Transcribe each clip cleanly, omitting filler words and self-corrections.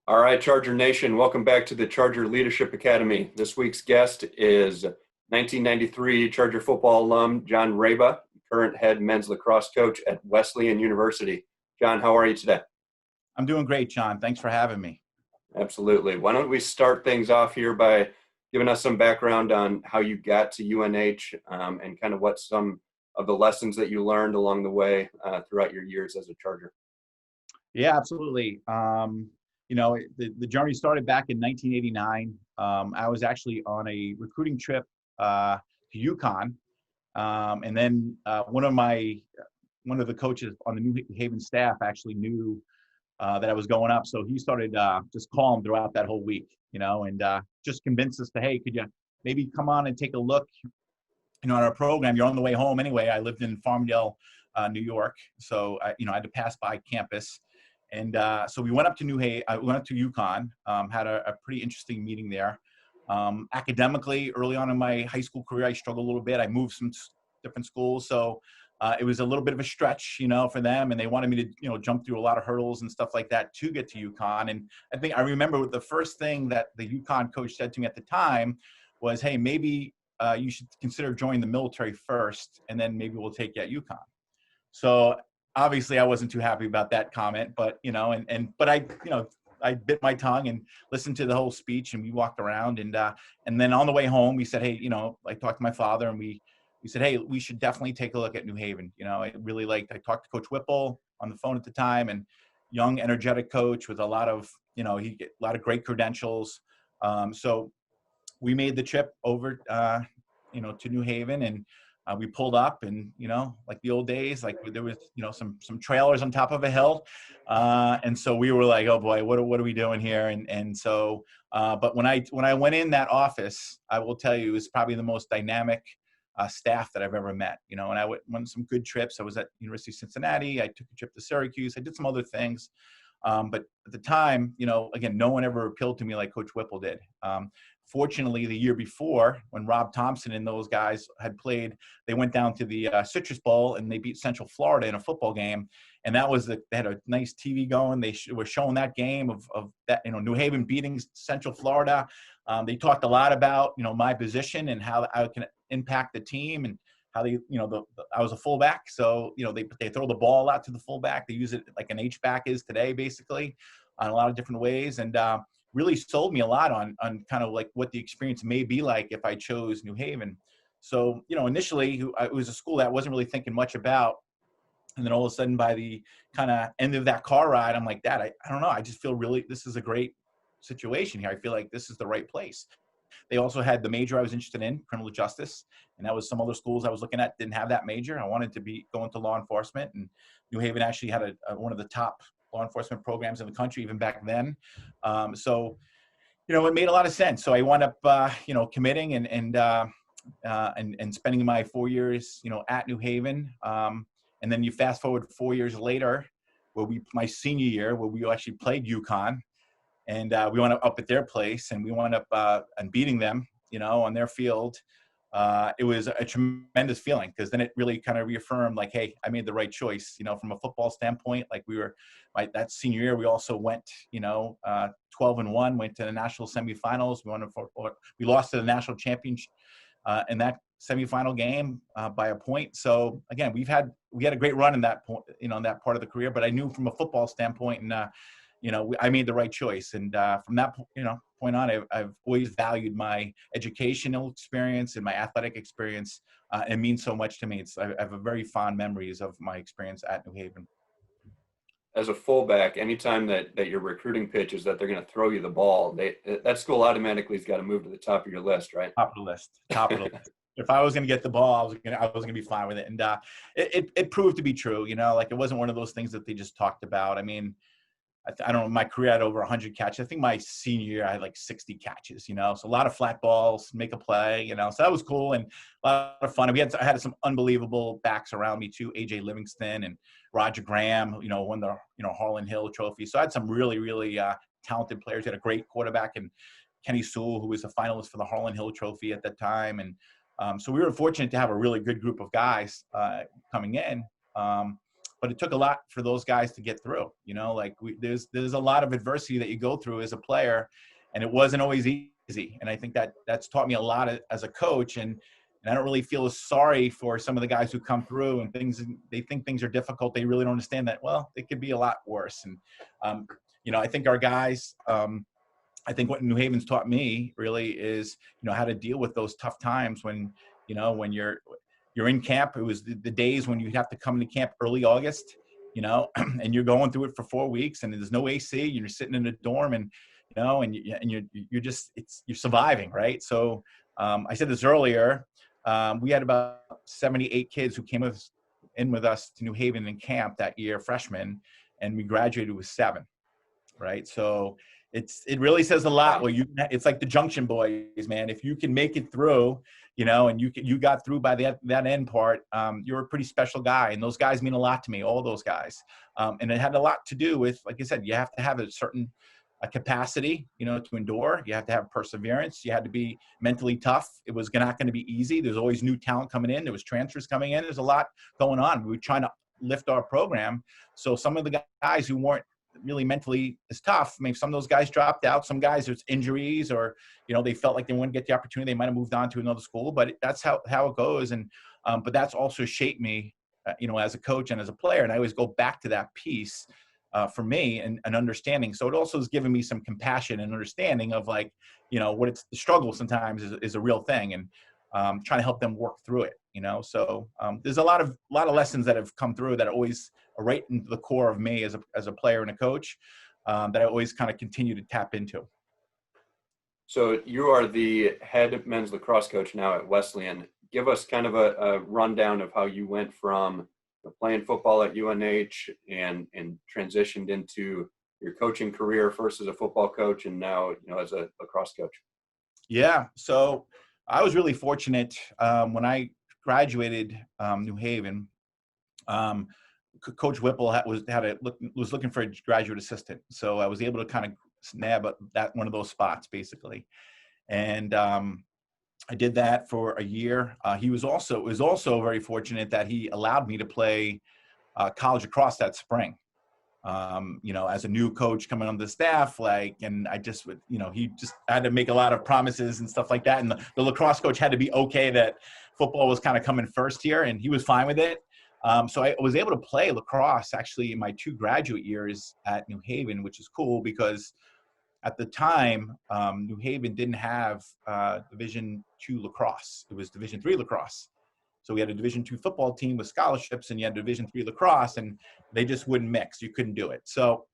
All right, Charger Nation, welcome back to the Charger Leadership Academy. This week's guest is 1993 Charger football alum John Raba, current head men's lacrosse coach at Wesleyan University. John, how are you today? I'm doing great, John. Thanks for having me. Absolutely. Why don't we start things off here by giving us some background on how you got to UNH and kind of what some of the lessons that you learned along the way throughout your years as a Charger. Yeah, absolutely. The journey started back in 1989. I was actually on a recruiting trip to UConn, and then one of the coaches on the New Haven staff actually knew that I was going up, so he started just calling throughout that whole week, and just convinced us to, hey, could you maybe come on and take a look, at our program? You're on the way home anyway. I lived in Farmdale, New York, so I had to pass by campus. And so we went up to we went up to UConn, had a pretty interesting meeting there. Academically, early on in my high school career, I struggled a little bit. I moved some different schools, so it was a little bit of a stretch, for them, and they wanted me to, jump through a lot of hurdles and stuff like that to get to UConn. And I remember the first thing that the UConn coach said to me at the time was, "Hey, maybe you should consider joining the military first, and then maybe we'll take you at UConn." So obviously I wasn't too happy about that comment, but, but I bit my tongue and listened to the whole speech, and we walked around, and then on the way home, we said, hey, I talked to my father, and we said, hey, we should definitely take a look at New Haven. I talked to Coach Whipple on the phone at the time, and young, energetic coach with a lot of, a lot of great credentials. So we made the trip over, to New Haven, and we pulled up, and like the old days, like there was some trailers on top of a hill, and so we were like, oh boy, what are we doing here? And so but when I went in that office, I will tell you, it was probably the most dynamic staff that I've ever met. And I went on some good trips. I was at University of Cincinnati. I took a trip to Syracuse. I did some other things. But at the time, again, no one ever appealed to me like Coach Whipple did. Fortunately, the year before, when Rob Thompson and those guys had played, they went down to the Citrus Bowl, and they beat Central Florida in a football game. And that was they had a nice TV going. They were showing that game of that, New Haven beating Central Florida. They talked a lot about, my position and how I can impact the team, and how they, I was a fullback. So, they throw the ball out to the fullback. They use it like an H-back is today, basically, on a lot of different ways. And really sold me a lot on kind of like what the experience may be like if I chose New Haven. So, initially it was a school that I wasn't really thinking much about. And then all of a sudden, by the kind of end of that car ride, I'm like, Dad, I don't know. I just feel this is a great situation here. I feel like this is the right place. They also had the major I was interested in, criminal justice, and that was some other schools I was looking at didn't have that major. I wanted to go into law enforcement, and New Haven actually had one of the top law enforcement programs in the country even back then. So, it made a lot of sense. So I wound up, committing and spending my 4 years, at New Haven. And then you fast forward 4 years later, my senior year, where we actually played UConn. And we wound up at their place, and we wound up and beating them, on their field. It was a tremendous feeling, because then it really kind of reaffirmed, like, hey, I made the right choice, from a football standpoint. Like that senior year, we also went, 12-1, went to the national semifinals. We lost to the national championship in that semifinal game by a point. So again, we had a great run in that point, in that part of the career. But I knew from a football standpoint, and I made the right choice. And from that point on, I've always valued my educational experience and my athletic experience. It means so much to me. I have a very fond memories of my experience at New Haven. As a fullback, anytime that your recruiting pitch is that they're going to throw you the ball, that school automatically has got to move to the top of your list, right? Top of the list. If I was going to get the ball, I was going to be fine with it. And it proved to be true. Like, it wasn't one of those things that they just talked about. I mean, I don't know, my career had over 100 catches. I think my senior year I had like 60 catches, so a lot of flat balls, make a play, so that was cool and a lot of fun. I had some unbelievable backs around me too, AJ Livingston and Roger Graham, won the, Harlan Hill Trophy. So I had some really, really talented players. I had a great quarterback in Kenny Sewell, who was a finalist for the Harlan Hill Trophy at that time. And so we were fortunate to have a really good group of guys coming in. but it took a lot for those guys to get through. Like there's a lot of adversity that you go through as a player, and it wasn't always easy. And I think that's taught me a lot as a coach. And I don't really feel sorry for some of the guys who come through and they think things are difficult. They really don't understand that, well, it could be a lot worse. And, I think our guys, I think what New Haven's taught me really is, how to deal with those tough times when you're in camp. It was the days when you have to come to camp early August, and you're going through it for 4 weeks and there's no AC, you're sitting in a dorm and, you're surviving. Right. So, I said this earlier, we had about 78 kids who came in with us to New Haven in camp that year, freshmen, and we graduated with 7. Right. So it really says a lot. Well, it's like the Junction Boys, man. If you can make it through, and you got through by that end part, you're a pretty special guy. And those guys mean a lot to me, all those guys. And it had a lot to do with, like I said, you have to have a certain capacity, to endure. You have to have perseverance. You had to be mentally tough. It was not going to be easy. There's always new talent coming in. There was transfers coming in. There's a lot going on. We were trying to lift our program. So some of the guys who weren't really mentally as tough, maybe some of those guys dropped out. Some guys, there's injuries or, they felt like they wouldn't get the opportunity. They might've moved on to another school, but that's how it goes. And, but that's also shaped me, as a coach and as a player. And I always go back to that piece for me and understanding. So it also has given me some compassion and understanding of like, what it's the struggle sometimes is a real thing, and trying to help them work through it, So there's a lot of lessons that have come through that always are right into the core of me as a player and a coach, that I always kind of continue to tap into. So you are the head men's lacrosse coach now at Wesleyan. Give us kind of a rundown of how you went from playing football at UNH and transitioned into your coaching career, first as a football coach and now, as a lacrosse coach. Yeah. So I was really fortunate when I graduated New Haven. Coach Whipple was looking for a graduate assistant, so I was able to kind of snab one of those spots basically, and I did that for a year. He was also very fortunate that he allowed me to play college lacrosse that spring. As a new coach coming on the staff, and I just would, he just had to make a lot of promises and stuff like that. And the lacrosse coach had to be okay that football was kind of coming first here, and he was fine with it. So I was able to play lacrosse actually in my 2 graduate years at New Haven, which is cool because at the time, New Haven didn't have Division II lacrosse. It was Division III lacrosse. So we had a Division II football team with scholarships, and you had Division III lacrosse, and they just wouldn't mix. You couldn't do it. So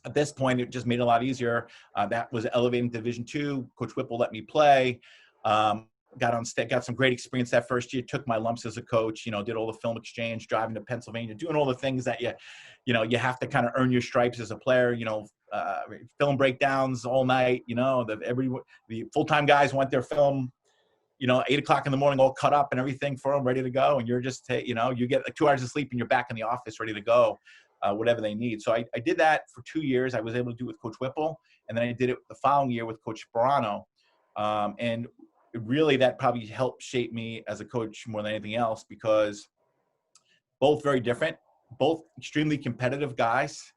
at this point, it just made it a lot easier. That was elevating to Division II. Coach Whipple let me play. Got some great experience that first year. Took my lumps as a coach. Did all the film exchange, driving to Pennsylvania, doing all the things that you have to kind of earn your stripes as a player. Film breakdowns all night. The full-time guys want their film 8 o'clock in the morning, all cut up and everything for them, ready to go. And you're just, you get like 2 hours of sleep and you're back in the office, ready to go, whatever they need. So I did that for 2 years. I was able to do it with Coach Whipple. And then I did it the following year with Coach Sperano. And really that probably helped shape me as a coach more than anything else, because both very different, both extremely competitive guys,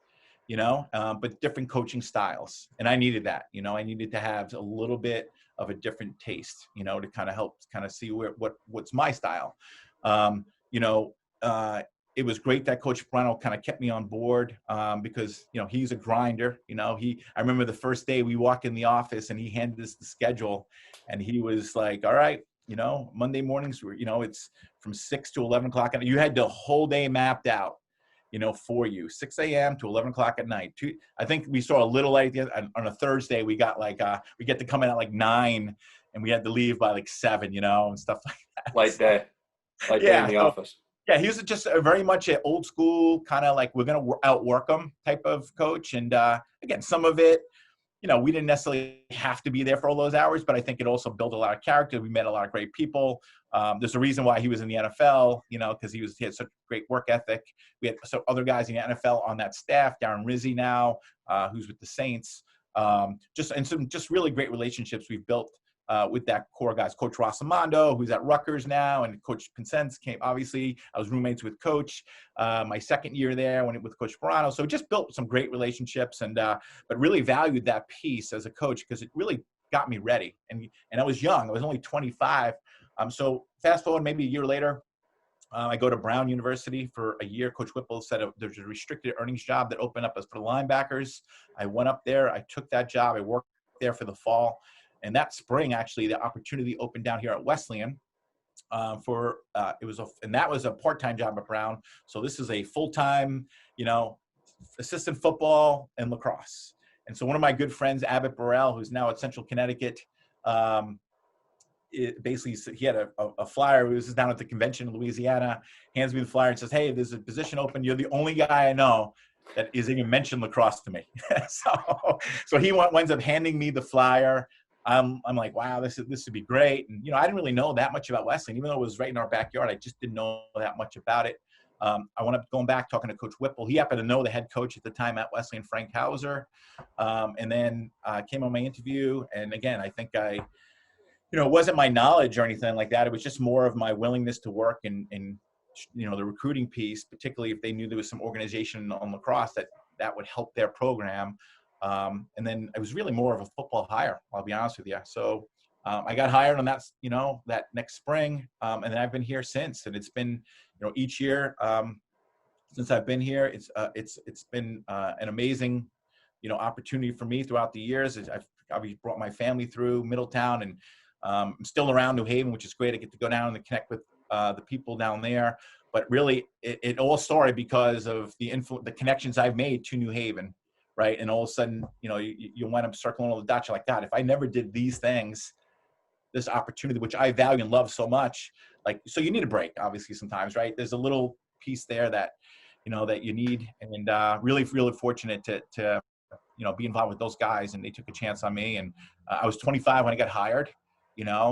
but different coaching styles. And I needed that, I needed to have a little bit of a different taste, to kind of help kind of see what's my style. It was great that Coach Sperano kind of kept me on board because, he's a grinder. I remember the first day we walked in the office and he handed us the schedule and he was like, all right, Monday mornings, it's from 6 to 11 o'clock. And you had the whole day mapped out, for you, 6 a.m. to 11 o'clock at night. I think we saw a little late on a Thursday. We got we get to come in at 9 and we had to leave by 7, and stuff like that. Light day in the office. Yeah, he was just very much an old school kind of we're going to outwork them type of coach. And again, some of it, we didn't necessarily have to be there for all those hours, but I think it also built a lot of character. We met a lot of great people. There's a reason why he was in the NFL, because he had such great work ethic. We had some other guys in the NFL on that staff, Darren Rizzi now, who's with the Saints. Some really great relationships we've built with that core guys. Coach Rossamondo, who's at Rutgers now, and Coach Pincence came. Obviously, I was roommates with Coach my second year there with Coach Sperano. So just built some great relationships, and but really valued that piece as a coach because it really got me ready. And I was young. I was only 25. So fast forward maybe a year later, I go to Brown University for a year. Coach Whipple said there's a restricted earnings job that opened up as for the linebackers. I went up there. I took that job. I worked there for the fall. And that spring, actually, the opportunity opened down here at Wesleyan and that was a part-time job at Brown. So this is a full-time, assistant football and lacrosse. And so one of my good friends, Abbott Burrell, who's now at Central Connecticut, basically he had a flyer. This is down at the convention in Louisiana, hands me the flyer and says, "Hey, there's a position open. You're the only guy I know that is even mentioned lacrosse to me." so he winds up handing me the flyer. I'm like, wow, this would be great. And, I didn't really know that much about Wesleyan, even though it was right in our backyard. I just didn't know that much about it. I wound up going back, talking to Coach Whipple. He happened to know the head coach at the time at Wesleyan, Frank Hauser. And then came on my interview. And again, I think it wasn't my knowledge or anything like that. It was just more of my willingness to work and the recruiting piece, particularly if they knew there was some organization on lacrosse that would help their program. And then it was really more of a football hire, I'll be honest with you. So I got hired on that, that next spring. And then I've been here since, and it's been, each year since I've been here, it's been an amazing, opportunity for me throughout the years. I've obviously brought my family through Middletown, and I'm still around New Haven, which is great. I get to go down and connect with the people down there. But really, it all started because of the connections I've made to New Haven, right? And all of a sudden, you wind up circling all the dots. You're like, God, if I never did these things, this opportunity, which I value and love so much, so you need a break, obviously, sometimes, right? There's a little piece there that, that you need. And really, really fortunate to be involved with those guys, and they took a chance on me. And I was 25 when I got hired,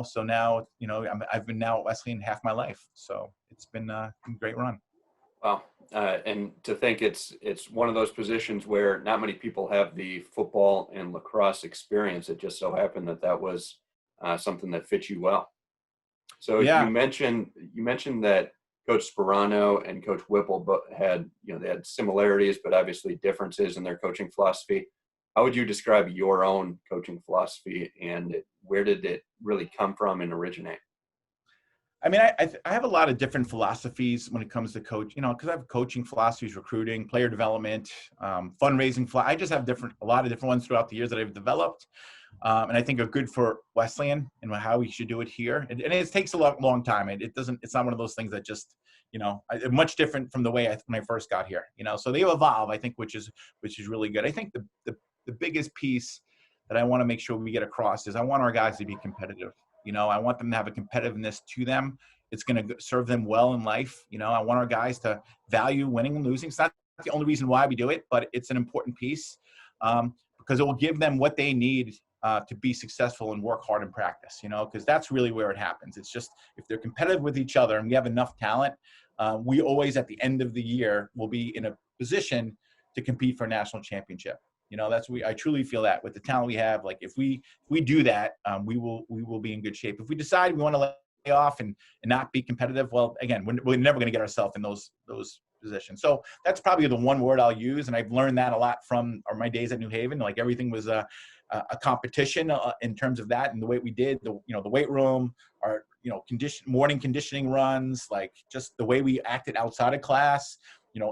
so now, I've been now at Wesleyan half my life. So it's been a great run. Wow. And to think it's one of those positions where not many people have the football and lacrosse experience. It just so happened that was something that fits you well. So yeah. You mentioned that Coach Sperano and Coach Whipple had, they had similarities, but obviously differences in their coaching philosophy. How would you describe your own coaching philosophy, and where did it really come from and originate? I mean, I have a lot of different philosophies when it comes to coach, because I have coaching philosophies, recruiting, player development, fundraising. I just have a lot of different ones throughout the years that I've developed. And I think are good for Wesleyan and how we should do it here. And it takes a long time. It's not one of those things that just, much different from the way when I first got here, so they evolve, I think, which is really good. I think the biggest piece that I want to make sure we get across is I want our guys to be competitive. I want them to have a competitiveness to them. It's going to serve them well in life. I want our guys to value winning and losing. It's not the only reason why we do it, but it's an important piece because it will give them what they need to be successful and work hard in practice, because that's really where it happens. It's just if they're competitive with each other and we have enough talent, we always at the end of the year will be in a position to compete for a national championship. I truly feel that with the talent we have, if we do that, we will be in good shape. If we decide we want to lay off and not be competitive, well, again, we're never going to get ourselves in those positions. So that's probably the one word I'll use. And I've learned that a lot from my days at New Haven. Everything was a competition in terms of that, and the way we did the weight room, our morning conditioning runs, just the way we acted outside of class,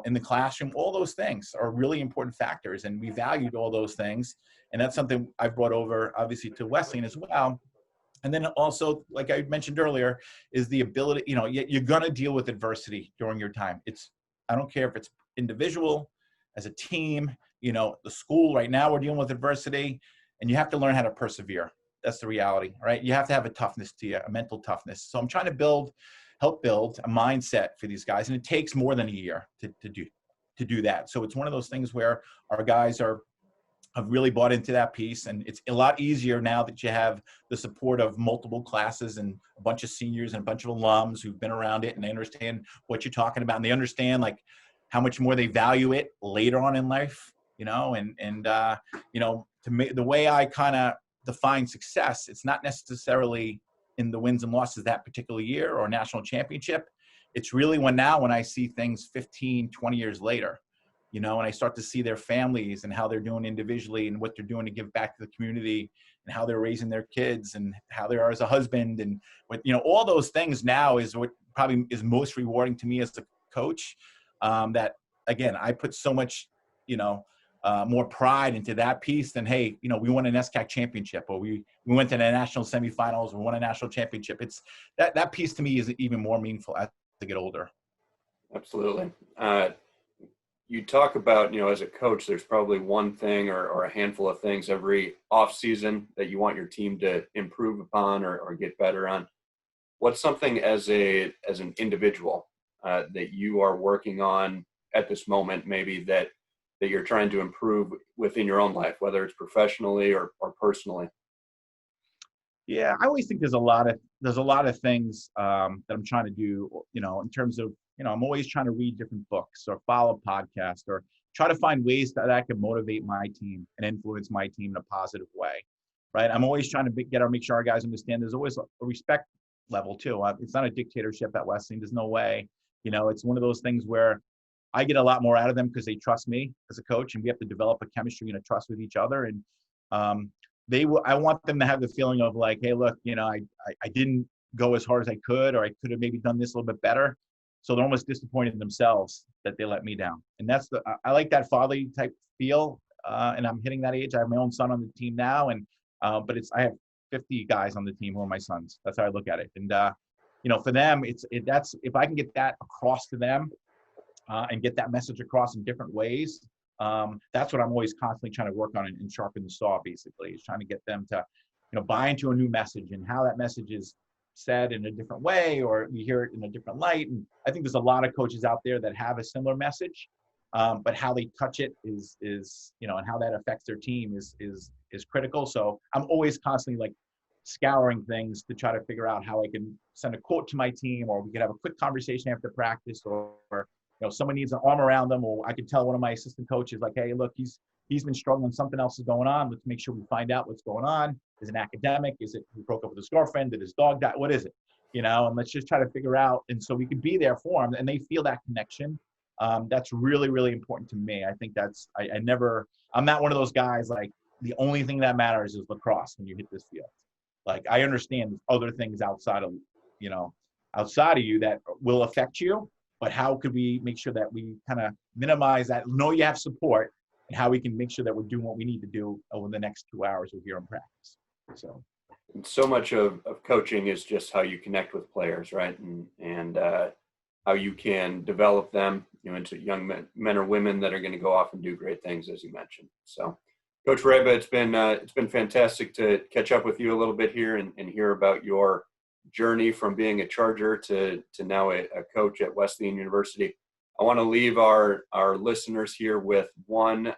in the classroom. All those things are really important factors, and we valued all those things. And that's something I've brought over, obviously, to Wesleyan as well. And then also, like I mentioned earlier, is the ability, you're going to deal with adversity during your time. I don't care if it's individual, as a team, the school. Right now we're dealing with adversity, and you have to learn how to persevere. That's the reality, right? You have to have a toughness to you, a mental toughness. So I'm trying to help build a mindset for these guys, and it takes more than a year to do that. So it's one of those things where our guys have really bought into that piece, and it's a lot easier now that you have the support of multiple classes and a bunch of seniors and a bunch of alums who've been around it, and they understand what you're talking about, and they understand how much more they value it later on in life, and to me, the way I kind of define success, it's not necessarily in the wins and losses that particular year or national championship. It's really when I see things 15, 20 years later, and I start to see their families and how they're doing individually and what they're doing to give back to the community and how they're raising their kids and how they are as a husband and what, all those things now is what probably is most rewarding to me as a coach. That again, I put so much, more pride into that piece than, hey, we won an NESCAC championship or we went to the national semifinals or won a national championship. It's that piece to me is even more meaningful as I get older. Absolutely. You talk about, as a coach, there's probably one thing or a handful of things every off season that you want your team to improve upon or get better on. What's something as an individual that you are working on at this moment, maybe that you're trying to improve within your own life, whether it's professionally or personally? Yeah, I always think there's a lot of things that I'm trying to do, in terms of, I'm always trying to read different books or follow podcasts or try to find ways that I can motivate my team and influence my team in a positive way, right? I'm always trying to make sure our guys understand there's always a respect level too. It's not a dictatorship at Wesleyan. There's no way, it's one of those things where I get a lot more out of them because they trust me as a coach and we have to develop a chemistry and a trust with each other. And I want them to have the feeling of like, hey, look, I didn't go as hard as I could, or I could have maybe done this a little bit better. So they're almost disappointed in themselves that they let me down. And I like that fatherly type feel. And I'm hitting that age. I have my own son on the team now. And, but I have 50 guys on the team who are my sons. That's how I look at it. And, for them, that's, if I can get that across to them and get that message across in different ways, that's what I'm always constantly trying to work on and sharpen the saw, basically, is trying to get them to, buy into a new message and how that message is said in a different way, or we hear it in a different light. And I think there's a lot of coaches out there that have a similar message, but how they touch it is, and how that affects their team is critical. So I'm always constantly like scouring things to try to figure out how I can send a quote to my team, or we could have a quick conversation after practice, or someone needs an arm around them, or I could tell one of my assistant coaches, like, hey, look, he's been struggling, something else is going on. Let's make sure we find out what's going on. Is it academic? Is it he broke up with his girlfriend? Did his dog die? What is it? And let's just try to figure out. And so we can be there for them and they feel that connection. That's really, really important to me. I think I'm not one of those guys, like the only thing that matters is lacrosse when you hit this field. Like I understand there's other things outside of you that will affect you. But how could we make sure that we kind of minimize that? Know you have support, and how we can make sure that we're doing what we need to do over the next 2 hours we're here in practice. So much of coaching is just how you connect with players, right? And how you can develop them, into young men or women that are going to go off and do great things, as you mentioned. So, Coach Raba, it's been fantastic to catch up with you a little bit here and hear about your journey from being a Charger to now a coach at Wesleyan University. I want to leave our listeners here with one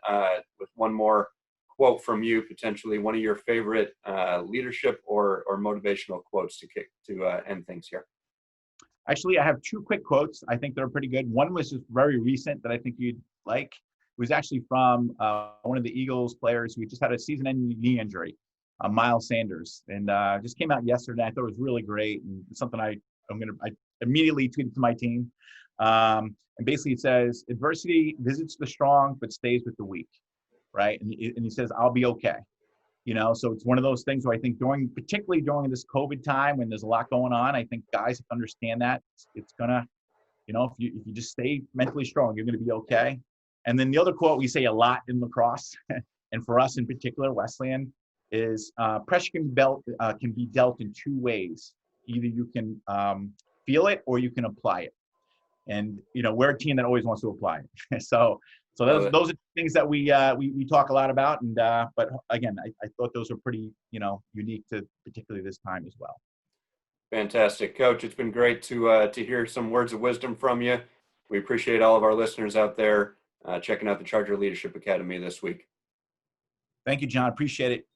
more quote from you, potentially one of your favorite leadership or motivational quotes to end things here. Actually, I have two quick quotes. I think they're pretty good. One was just very recent that I think you'd like. It was actually from one of the Eagles players who just had a season-ending knee injury. Miles Sanders, and just came out yesterday. I thought it was really great, and something I immediately tweeted to my team. And basically, it says, "Adversity visits the strong, but stays with the weak." Right, and he says, "I'll be okay." So it's one of those things where I think particularly during this COVID time when there's a lot going on, I think guys understand that it's gonna, if you just stay mentally strong, you're gonna be okay. And then the other quote we say a lot in lacrosse, and for us in particular, Wesleyan, is pressure can be dealt in two ways. Either you can feel it or you can apply it. And we're a team that always wants to apply it. so those are things that we talk a lot about. And but again, I thought those were pretty unique to particularly this time as well. Fantastic, Coach. It's been great to hear some words of wisdom from you. We appreciate all of our listeners out there checking out the Charger Leadership Academy this week. Thank you, John. Appreciate it.